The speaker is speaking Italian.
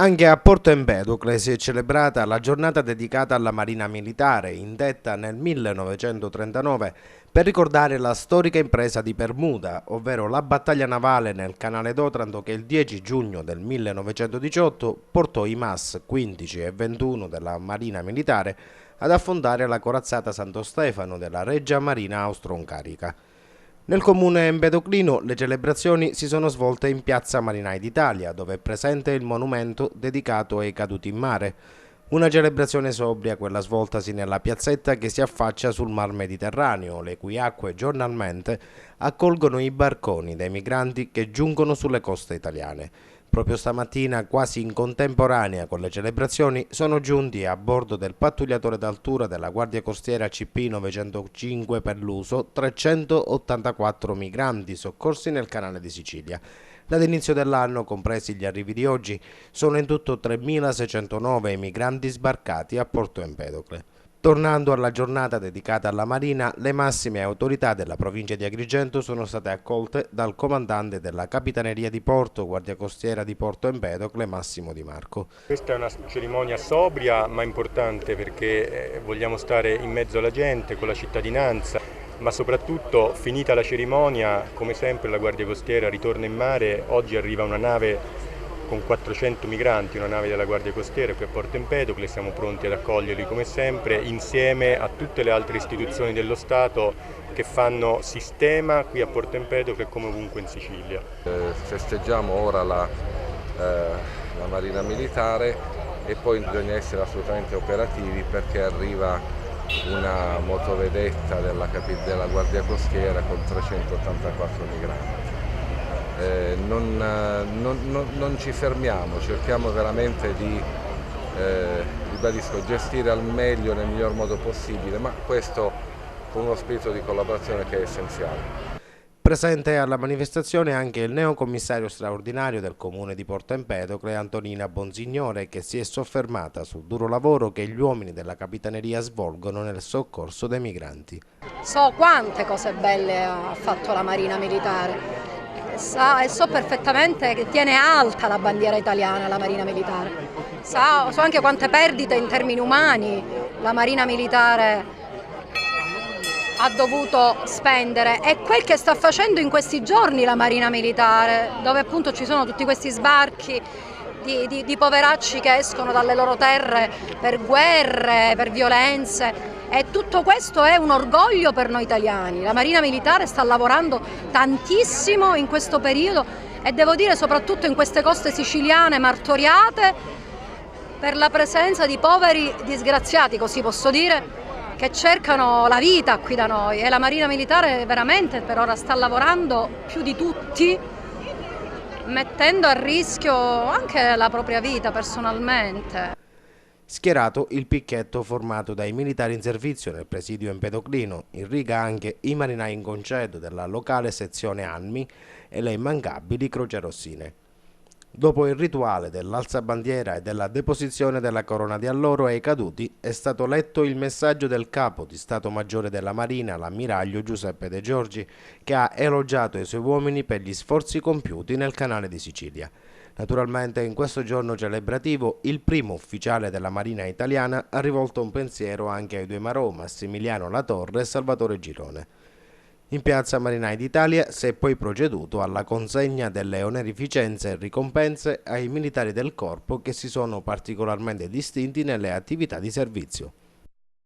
Anche a Porto Empedocle si è celebrata la giornata dedicata alla Marina Militare, indetta nel 1939 per ricordare la storica impresa di Bermuda, ovvero la battaglia navale nel canale d'Otranto che il 10 giugno del 1918 portò i MAS 15 e 21 della Marina Militare ad affondare la corazzata Santo Stefano della Regia Marina Austro-Ungarica. Nel comune empedoclino le celebrazioni si sono svolte in Piazza Marinai d'Italia, dove è presente il monumento dedicato ai caduti in mare. Una celebrazione sobria, quella svoltasi nella piazzetta che si affaccia sul Mar Mediterraneo, le cui acque giornalmente accolgono i barconi dei migranti che giungono sulle coste italiane. Proprio stamattina, quasi in contemporanea con le celebrazioni, sono giunti a bordo del pattugliatore d'altura della Guardia Costiera CP-905 per l'uso 384 migranti soccorsi nel Canale di Sicilia. Dall'inizio dell'anno, compresi gli arrivi di oggi, sono in tutto 3.609 i migranti sbarcati a Porto Empedocle. Tornando alla giornata dedicata alla Marina, le massime autorità della provincia di Agrigento sono state accolte dal comandante della Capitaneria di Porto, Guardia Costiera di Porto Empedocle, Massimo Di Marco. Questa è una cerimonia sobria ma importante perché vogliamo stare in mezzo alla gente, con la cittadinanza, ma soprattutto finita la cerimonia, come sempre la Guardia Costiera ritorna in mare. Oggi arriva una nave con 400 migranti, una nave della Guardia Costiera qui a Porto Empedocle, siamo pronti ad accoglierli come sempre, insieme a tutte le altre istituzioni dello Stato che fanno sistema qui a Porto Empedocle come ovunque in Sicilia. Festeggiamo ora la Marina Militare e poi bisogna essere assolutamente operativi perché arriva una motovedetta della Guardia Costiera con 384 migranti. Non ci fermiamo, cerchiamo veramente di ribadisco, gestire al meglio nel miglior modo possibile, ma questo con uno spirito di collaborazione che è essenziale. Presente alla manifestazione anche il neocommissario straordinario del comune di Porto Empedocle, Antonina Bonsignore, che si è soffermata sul duro lavoro che gli uomini della Capitaneria svolgono nel soccorso dei migranti. So quante cose belle ha fatto la Marina Militare. E so perfettamente che tiene alta la bandiera italiana, la Marina Militare. So anche quante perdite in termini umani la Marina Militare ha dovuto spendere e quel che sta facendo in questi giorni la Marina Militare, dove appunto ci sono tutti questi sbarchi di poveracci che escono dalle loro terre per guerre, per violenze. E tutto questo è un orgoglio per noi italiani. La Marina Militare sta lavorando tantissimo in questo periodo e devo dire soprattutto in queste coste siciliane martoriate per la presenza di poveri disgraziati, così posso dire, che cercano la vita qui da noi, e la Marina Militare veramente per ora sta lavorando più di tutti, mettendo a rischio anche la propria vita personalmente. Schierato il picchetto formato dai militari in servizio nel presidio empedoclino, in riga anche i marinai in congedo della locale sezione ANMI e le immancabili croce rossine. Dopo il rituale dell'alzabandiera e della deposizione della corona di alloro ai caduti, è stato letto il messaggio del capo di Stato Maggiore della Marina, l'ammiraglio Giuseppe De Giorgi, che ha elogiato i suoi uomini per gli sforzi compiuti nel Canale di Sicilia. Naturalmente in questo giorno celebrativo il primo ufficiale della Marina italiana ha rivolto un pensiero anche ai due marò, Massimiliano Latorre e Salvatore Girone. In Piazza Marinai d'Italia si è poi proceduto alla consegna delle onorificenze e ricompense ai militari del corpo che si sono particolarmente distinti nelle attività di servizio.